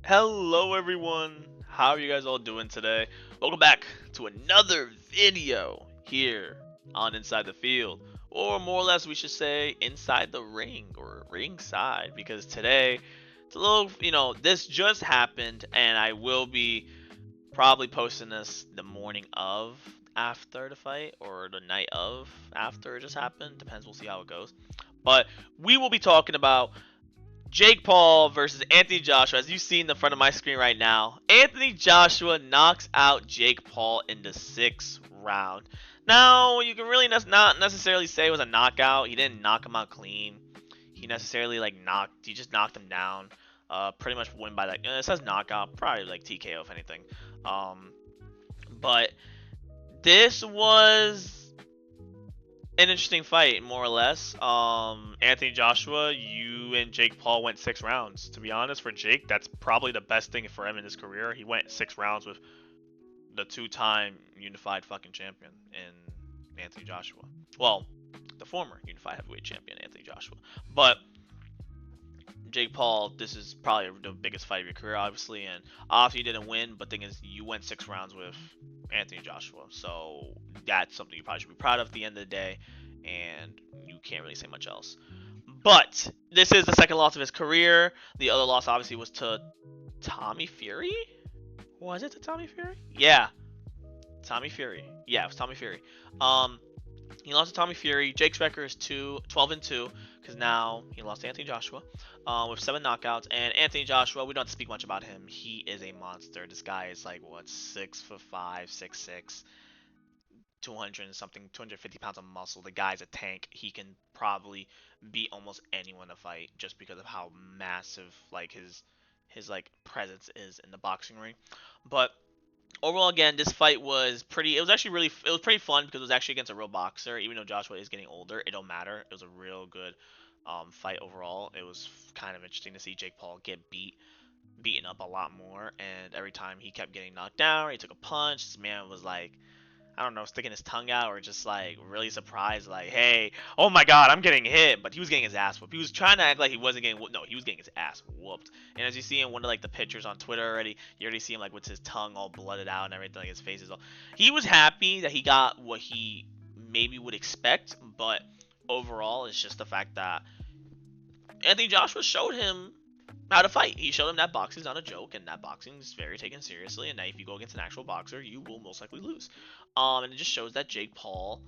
Hello everyone, how are you guys all doing today? Welcome back to another video here on Inside the Field, or more or less we should say Inside the Ring or ringside, because today it's a little, this just happened and I will be probably posting this the morning of after the fight or the night of after it just happened, depends, we'll see how it goes. But we will be talking about Jake Paul versus Anthony Joshua. As you see in the front of my screen right now, Anthony Joshua knocks out Jake Paul in the 6th round. Now, you can really not necessarily say it was a knockout. He didn't knock him out clean. He necessarily he just knocked him down. Pretty much win by that. It says knockout, probably like TKO if anything. But this was an interesting fight, more or less. Anthony Joshua, you and Jake Paul went 6 rounds. To be honest, for Jake, that's probably the best thing for him in his career. He went 6 rounds with the 2-time unified fucking champion in Anthony Joshua. Well, the former unified heavyweight champion, Anthony Joshua. But Jake Paul, this is probably the biggest fight of your career, obviously, and obviously you didn't win, but thing is, you went 6 rounds with Anthony Joshua, so that's something you probably should be proud of at the end of the day, and you can't really say much else. But this is the second loss of his career. The other loss obviously was to Tommy Fury. Was it to Tommy Fury? Yeah, Tommy Fury. Yeah, it was Tommy Fury. He lost to Tommy Fury. Jake's record is 12-2 because now he lost to Anthony Joshua with 7 knockouts. And Anthony Joshua, we don't have to speak much about him. He is a monster. This guy is like, what, 6'5", 6'6", 200 and something, 250 pounds of muscle. The guy's a tank. He can probably beat almost anyone in a fight just because of how massive like his presence is in the boxing ring. But overall, again, this fight was pretty fun because it was actually against a real boxer. Even though Joshua is getting older, it don't matter. It was a real good fight overall. It was kind of interesting to see Jake Paul get beaten up a lot more, and every time he kept getting knocked down or he took a punch, this man was like, I don't know, sticking his tongue out or just like really surprised, like, hey, oh my god, I'm getting hit. But he was getting his ass whooped. He was trying to act like he wasn't getting whooped. No, he was getting his ass whooped. And as you see in one of like the pictures on Twitter already, you already see him like with his tongue all blooded out and everything, like his face is all. He was happy that he got what he maybe would expect, but overall, it's just the fact that Anthony Joshua showed him how to fight. He showed him that boxing is not a joke, and that boxing is very taken seriously, and that if you go against an actual boxer, you will most likely lose. And it just shows that Jake Paul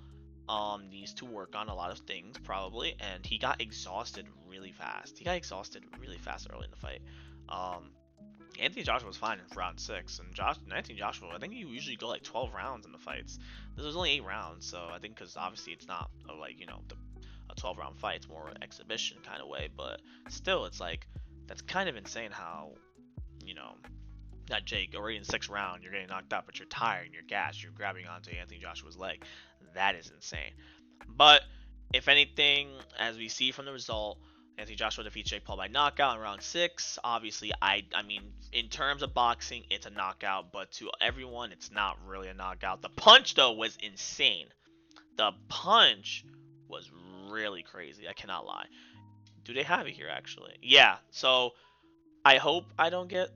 needs to work on a lot of things, probably, and he got exhausted really fast. He got exhausted really fast early in the fight. Anthony Joshua was fine in round 6, and Anthony Joshua, I think you usually go like 12 rounds in the fights. This was only 8 rounds, so I think because obviously it's not a, a 12-round fight, it's more an exhibition kind of way, but still, it's like, that's kind of insane how, that Jake, already in the 6th round, you're getting knocked out, but you're tired and you're gassed, you're grabbing onto Anthony Joshua's leg. That is insane. But, if anything, as we see from the result, Anthony Joshua defeats Jake Paul by knockout in round 6. Obviously, I mean, in terms of boxing, it's a knockout, but to everyone, it's not really a knockout. The punch, though, was insane. The punch was really crazy, I cannot lie. Do they have it here, actually? Yeah, so I hope I don't get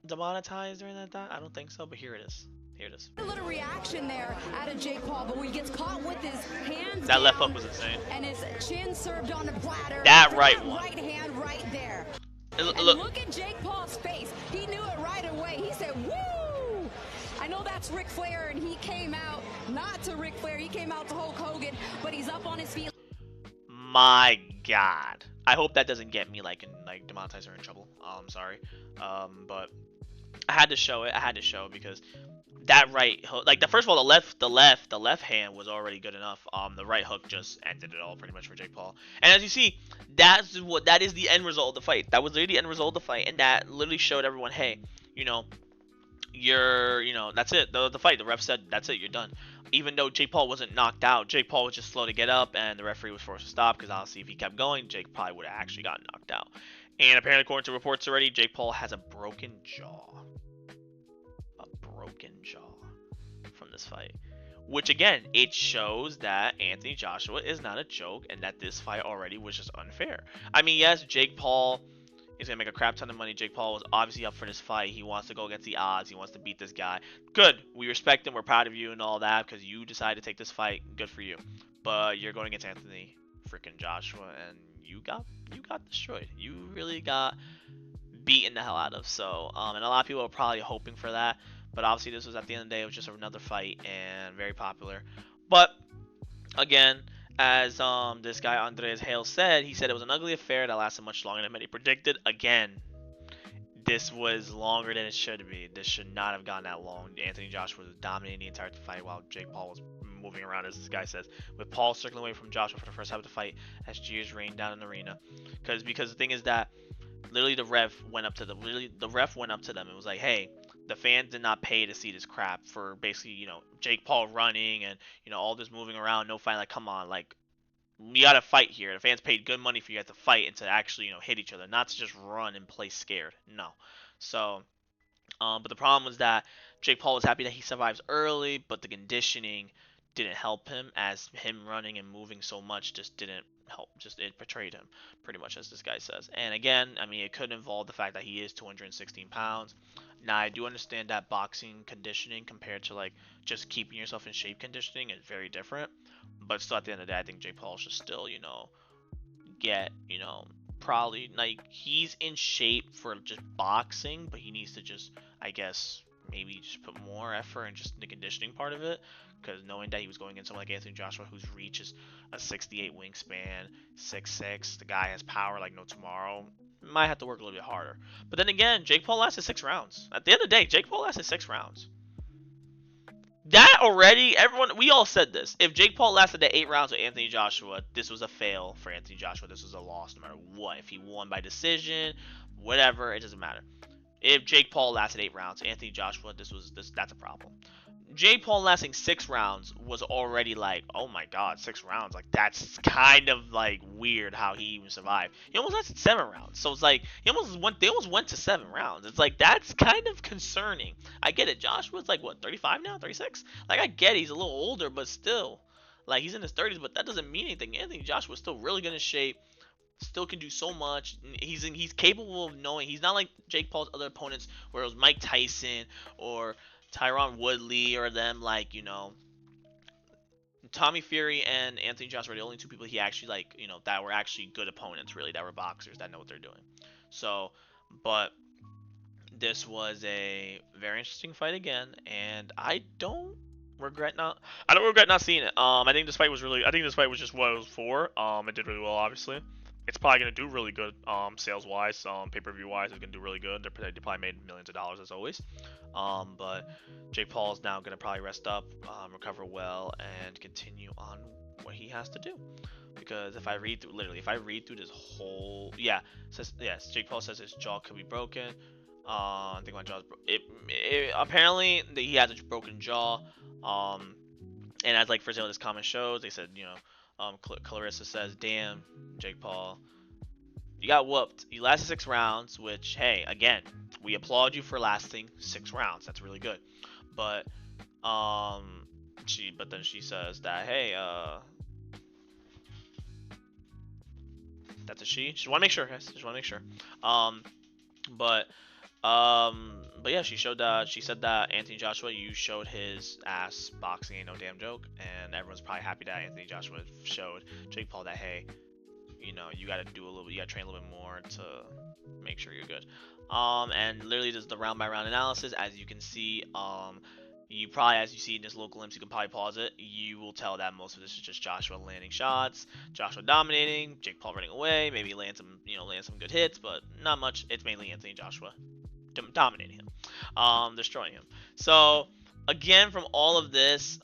demonetized during that time. I don't think so, but here it is. Here it is. A little reaction there out of Jake Paul, but when he gets caught with his hands that left hook was insane. And his chin served on the platter. That right one. Right hand right there. Look at Jake Paul's face. He knew it right away. He said, woo! I know that's Ric Flair, and he came out not to Ric Flair. He came out to Hulk Hogan, but he's up on his feet. My god, I hope that doesn't get me demonetized or in trouble. Sorry, but I had to show it. Because that right hook, first of all, the left hand was already good enough. The right hook just ended it all pretty much for Jake Paul. And as you see, that is the end result of the fight. That was literally the end result of the fight, and that literally showed everyone, hey, that's it. The fight. The ref said, that's it. You're done. Even though Jake Paul wasn't knocked out, Jake Paul was just slow to get up, and the referee was forced to stop because obviously if he kept going, Jake probably would have actually gotten knocked out. And apparently, according to reports already, Jake Paul has a broken jaw. From this fight. Which, again, it shows that Anthony Joshua is not a joke and that this fight already was just unfair. I mean, yes, Jake Paul He's gonna make a crap ton of money. Jake Paul was obviously up for this fight. He wants to go against the odds. He wants to beat this guy. Good. We respect him. We're proud of you and all that because you decided to take this fight. Good for you. But you're going against Anthony freaking Joshua, and you got destroyed. You really got beaten the hell out of. So, and a lot of people are probably hoping for that. But obviously, this was at the end of the day, it was just another fight and very popular. But again, as this guy Andreas Hale said, he said it was an ugly affair that lasted much longer than many predicted. Again, this was longer than it should be. This should not have gone that long. Anthony Joshua was dominating the entire fight while Jake Paul was moving around, as this guy says, with Paul circling away from Joshua for the first half of the fight as cheers rained down in the arena. Because the thing is that literally the ref went up to them. It was like, hey, the fans did not pay to see this crap for basically, Jake Paul running and, all this moving around, no fight. Like, come on, like, you gotta fight here. The fans paid good money for you guys to fight and to actually, hit each other, not to just run and play scared. No. So, but the problem was that Jake Paul was happy that he survives early, but the conditioning didn't help him, as him running and moving so much just didn't help. Just it betrayed him, pretty much, as this guy says. And again, I mean, it could involve the fact that he is 216 pounds. Now, I do understand that boxing conditioning compared to like just keeping yourself in shape conditioning is very different. But still, at the end of the day, I think Jake Paul should still, get, probably like he's in shape for just boxing, but he needs to just, I guess, maybe just put more effort in just the conditioning part of it. Because knowing that he was going against someone like Anthony Joshua, whose reach is a 68 wingspan, 6'6", the guy has power like no tomorrow, might have to work a little bit harder. But then again, Jake Paul lasted 6 rounds. At the end of the day, Jake Paul lasted 6 rounds. That already, we all said this. If Jake Paul lasted the 8 rounds with Anthony Joshua, this was a fail for Anthony Joshua. This was a loss no matter what. If he won by decision, whatever, it doesn't matter. If Jake Paul lasted 8 rounds, Anthony Joshua, that's a problem. Jake Paul lasting 6 rounds was already like, oh my god, 6 rounds. Like, that's kind of like weird how he even survived. He almost lasted 7 rounds. So it's like, they almost went to 7 rounds. It's like, that's kind of concerning. I get it. Joshua's like, what, 35 now? 36? Like, I get it. He's a little older, but still. Like, he's in his 30s, but that doesn't mean anything. Anthony Joshua's still really good in shape. Still can do so much. He's capable of knowing. He's not like Jake Paul's other opponents where it was Mike Tyson or Tyron Woodley or them, like, Tommy Fury and Anthony Joshua were the only 2 people he actually, like, that were actually good opponents, really, that were boxers, that know what they're doing. So, but this was a very interesting fight again, and I don't regret not seeing it. I think this fight was just what it was for. It did really well, obviously. It's probably gonna do really good, sales wise, pay-per-view wise. It's gonna do really good. They probably made millions of dollars as always. But Jake Paul is now gonna probably rest up, recover well, and continue on what he has to do. Because if I read through this whole, Jake Paul says his jaw could be broken. I think my jaw's apparently he has a broken jaw. And as like for example this comment shows, they said Clarissa says, damn, Jake Paul, you got whooped. You lasted 6 rounds, which, hey, again, we applaud you for lasting 6 rounds. That's really good. But then she says that, hey, that's a she. Just want to make sure, guys. Just want to make sure. But yeah, she said that Anthony Joshua, you showed his ass. Boxing ain't no damn joke, and everyone's probably happy that Anthony Joshua showed Jake Paul that, hey, you gotta train a little bit more to make sure you're good. And literally just the round by round analysis, as you can see, you probably, as you see in this little glimpse, you can probably pause it. You will tell that most of this is just Joshua landing shots, Joshua dominating, Jake Paul running away, maybe land some good hits, but not much. It's mainly Anthony Joshua dominating him, destroying him. So again, from all of this,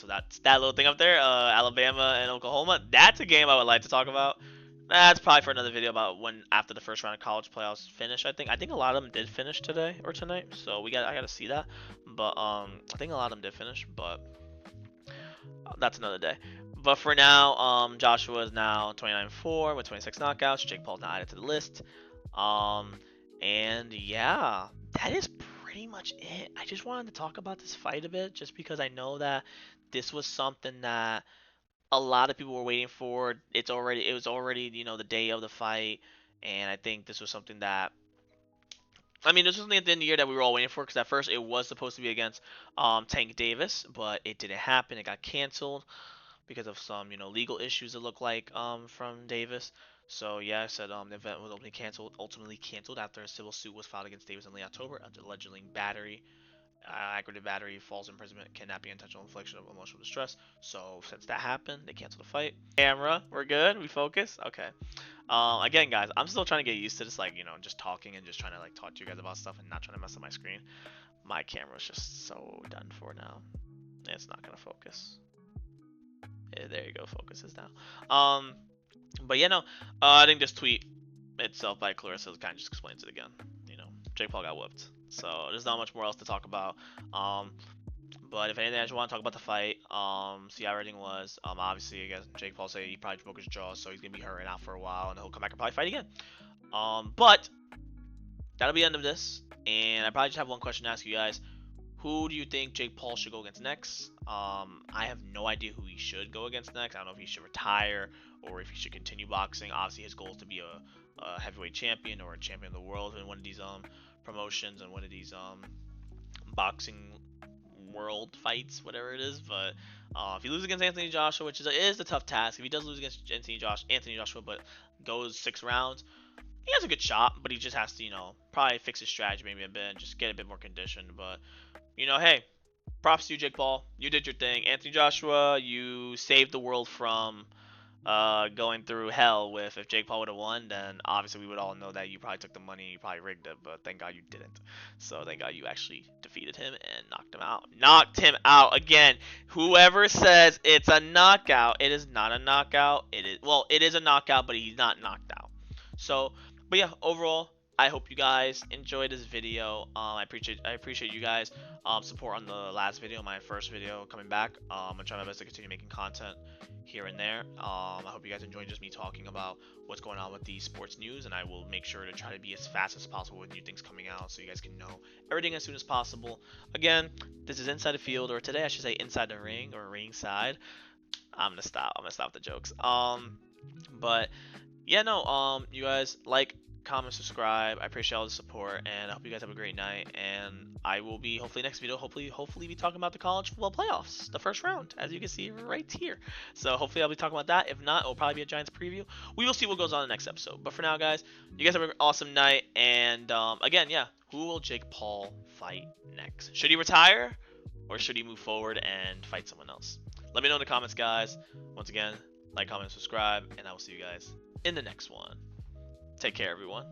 that's that little thing up there, Alabama and Oklahoma. That's a game I would like to talk about. That's probably for another video about when after the first round of college playoffs finish. I think a lot of them did finish today or tonight, so I gotta see that. But I think a lot of them did finish, but that's another day. But for now, Joshua is now 29-4 with 26 knockouts. Jake Paul's now added to the list. And yeah, that is pretty much it. I just wanted to talk about this fight a bit, just because I know that this was something that a lot of people were waiting for. It was already, the day of the fight. And I think this was something that, I mean, this was something at the end of the year that we were all waiting for, because at first it was supposed to be against Tank Davis, but it didn't happen. It got canceled because of some, legal issues it looked like from Davis. So yeah, I said the event was ultimately canceled after a civil suit was filed against Davis in late October, allegedly battery, aggravated battery, false imprisonment, kidnapping, intentional infliction of emotional distress. So since that happened, they canceled the fight. Camera, we're good. We focus. Okay. Again, guys, I'm still trying to get used to this, like, just talking and just trying to like talk to you guys about stuff and not trying to mess up my screen. My camera's just so done for now. It's not gonna focus. Yeah, there you go, focuses now. But yeah, no, I think this tweet itself by Clarissa kind of just explains it again. Jake Paul got whooped, so there's not much more else to talk about. But if anything, I just want to talk about the fight. See how everything was. Obviously, I guess Jake Paul said he probably broke his jaw, so he's gonna be hurting out for a while, and he'll come back and probably fight again. But that'll be the end of this, and I probably just have one question to ask you guys. Who do you think Jake Paul should go against next? I have no idea who he should go against next. I don't know if he should retire or if he should continue boxing. Obviously, his goal is to be a heavyweight champion or a champion of the world in one of these promotions and one of these boxing world fights, whatever it is. But if he loses against Anthony Joshua, which is a tough task, if he does lose against Anthony Joshua, but goes 6 rounds, he has a good shot. But he just has to, probably fix his strategy maybe a bit and just get a bit more conditioned. But hey, props to you, Jake Paul. You did your thing. Anthony Joshua, you saved the world from going through hell with, if Jake Paul would have won, then obviously we would all know that you probably took the money, you probably rigged it, but thank God you didn't. So thank God you actually defeated him and knocked him out. Knocked him out again. Whoever says it's a knockout, it is not a knockout. It is a knockout, but he's not knocked out. So, but yeah, overall, I hope you guys enjoyed this video. I appreciate you guys support on the last video, my first video coming back. I'm trying my best to continue making content here and there. I hope you guys enjoyed just me talking about what's going on with the sports news, and I will make sure to try to be as fast as possible with new things coming out so you guys can know everything as soon as possible. Again, this is Inside the Field, or today I should say Inside the Ring or Ringside. I'm gonna stop the jokes. But yeah, no, you guys like, comment, subscribe. I appreciate all the support, and I hope you guys have a great night. And I will be hopefully next video, hopefully be talking about the college football playoffs, the first round, as you can see right here. So hopefully I'll be talking about that. If not, it'll probably be a Giants preview. We will see what goes on in the next episode. But for now, guys, you guys have an awesome night. And again, yeah, who will Jake Paul fight next? Should he retire, or should he move forward and fight someone else? Let me know in the comments, guys. Once again, like, comment, subscribe, and I will see you guys in the next one. Take care, everyone.